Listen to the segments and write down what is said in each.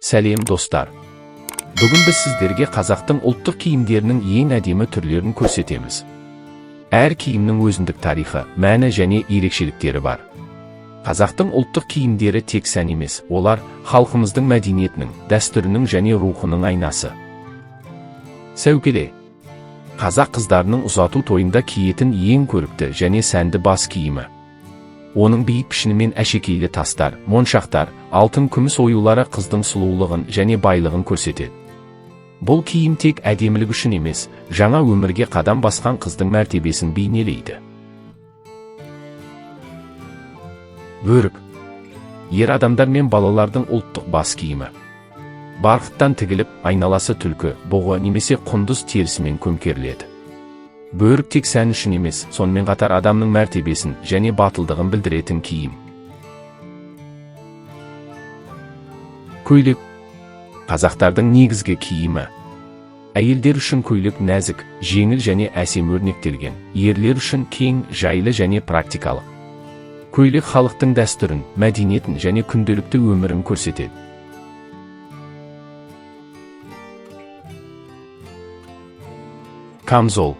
Сәлем достар. Бүгін біз сіздерге қазақтың ұлттық киімдерінің ең әдемі түрлерін көрсетеміз. Әр киімнің өзіндік тарихы, мәні және ерекшеліктері бар. Қазақтың ұлттық киімдері тек сән емес, олар халқымыздың мәдениетінің, дәстүрінің және рухының айнасы. Сәукеле. Қазақ қыздарының ұзату тойында киетін ең көрікті және сәнді бас киімі. Оның биік пішінімен әшекейлі тастар, моншақтар, алтын күміс оюлары қыздың сұлулығын және байлығын көрсетеді. Бұл киім тек әдемілік үшін емес, жаңа өмірге қадам басқан қыздың мәртебесін бейнелейді. Бөрік. Ер адамдар мен балалардың ұлттық бас киімі. Барқыттан тігіліп, айналасы түлкі, бұғы немесе құндыз терісімен көмкеріледі. Бөрік тек сән үшін емес, сонымен қатар адамның мәртебесін және батылдығын білдіретін киім. Көйлек. Қазақтардың негізгі киімі. Әйелдер үшін көйлек нәзік, жеңіл және әсем өрнектелген, ерлер үшін кең, жайлы және практикалық. Көйлек халықтың дәстүрін, мәдениетін және күнделікті өмірін көрсетеді. Камзол.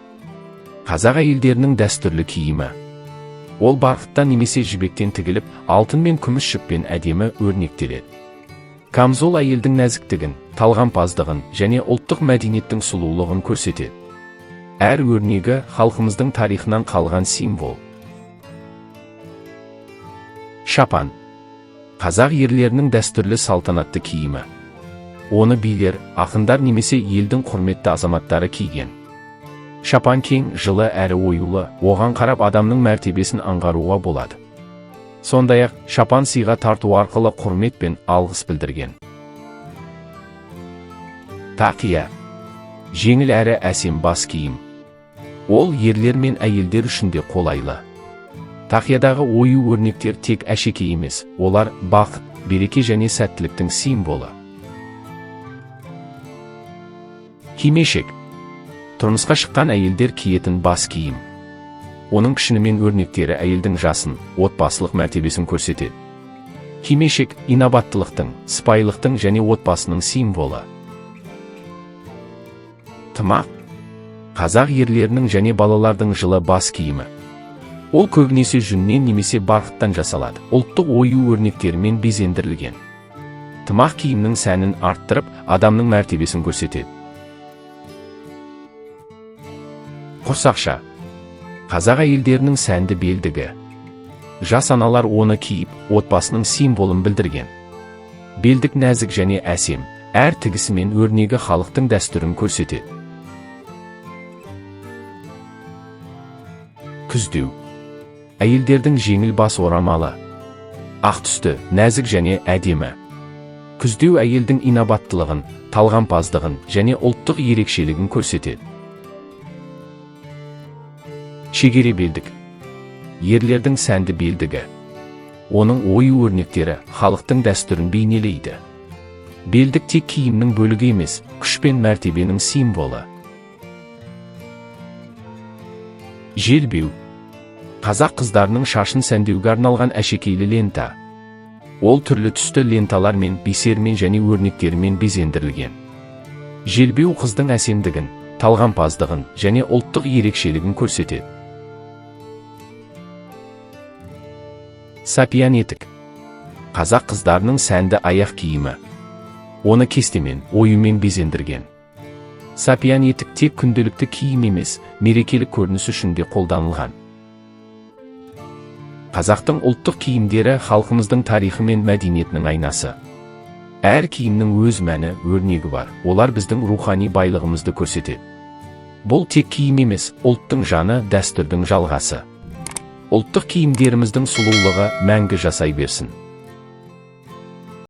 Қазақ әйелдерінің дәстүрлі киімі. Ол барқыттан немесе жібектен тігіліп, алтын мен күміс жіппен әдемі өрнектеледі. Камзол әйелдің нәзіктігін, талғампаздығын және ұлттық мәдениеттің сұлулығын көрсетеді. Әр өрнегі халқымыздың тарихынан қалған символ. Шапан. Қазақ ерлерінің дәстүрлі салтанатты киімі. Оны билер, ақындар немесе елдің құрметті азаматтары киген. Шапан кең, жылы әрі оюлы, оған қарап адамның мәртебесін аңғаруға болады. Сондай-ақ, шапан сыйға тарту арқылы құрмет пен алғыс білдірген. Тақия. Жеңіл әрі әсем бас киім. Ол ерлер мен әйелдер үшін де қолайлы. Тақиядағы ою өрнектер тек әшекей емес, олар бақыт, береке және сәттіліктің символы. Кимешек. Тұрмысқа шыққан әйелдер киетін бас киім. Оның пішіні мен өрнектері әйелдің жасын, отбасылық мәртебесін көрсетеді. Кимешек инабаттылықтың, сыпайылықтың және отбасының символы. Тымақ. Қазақ ерлерінің және балалардың жылы бас киімі. Ол көбінесе жүннен немесе барқыттан жасалады, ұлттық ою өрнектерімен безендірілген. Тымақ киімнің сәнін арттырып, адамның мәртебесін көрсетеді. Құрсақша. Қазақ әйелдерінің сәнді белдігі. Жас аналар оны киіп, отбасының символын білдірген. Белдік нәзік және әсем, әр тігісі мен өрнегі халықтың дәстүрін көрсетеді. Күздеу. Әйелдердің жеңіл бас орамалы. Ақ түсті, нәзік және әдемі. Күздеу әйелдің инабаттылығын, талғампаздығын және ұлттық ерекшелігін көрсетеді. Шегере белдік. Ерлердің сәнді белдігі. Оның ою өрнектері халықтың дәстүрін бейнелейді. Белдік тек киімнің бөлігі емес, күш пен мәртебенің символы. Желбеу. Қазақ қыздарының шашын сәндеуге арналған әшекейлі лента. Ол түрлі түсті ленталармен, бисермен және өрнектерімен безендірілген. Желбеу қыздың әсемдігін, талғампаздығын және ұлттық ерекшелігін көрсетеді. Сапиян етік. Қазақ қыздарының сәнді аяқ киімі. Оны кестемен, оюмен безендірген. Сапиян етік тек күнделікті киім емес, мерекелік көрініс үшін де қолданылған. Қазақтың ұлттық киімдері халқымыздың тарихы мен мәдениетінің айнасы. Әр киімнің өз мәні, өрнегі бар, олар біздің рухани байлығымызды көрсетеді. Бұл тек киім емес, ұлттың жаны, дәстүрдің жалғасы. Ұлттық киімдеріміздің сұлулығы мәңгі жасай берсін.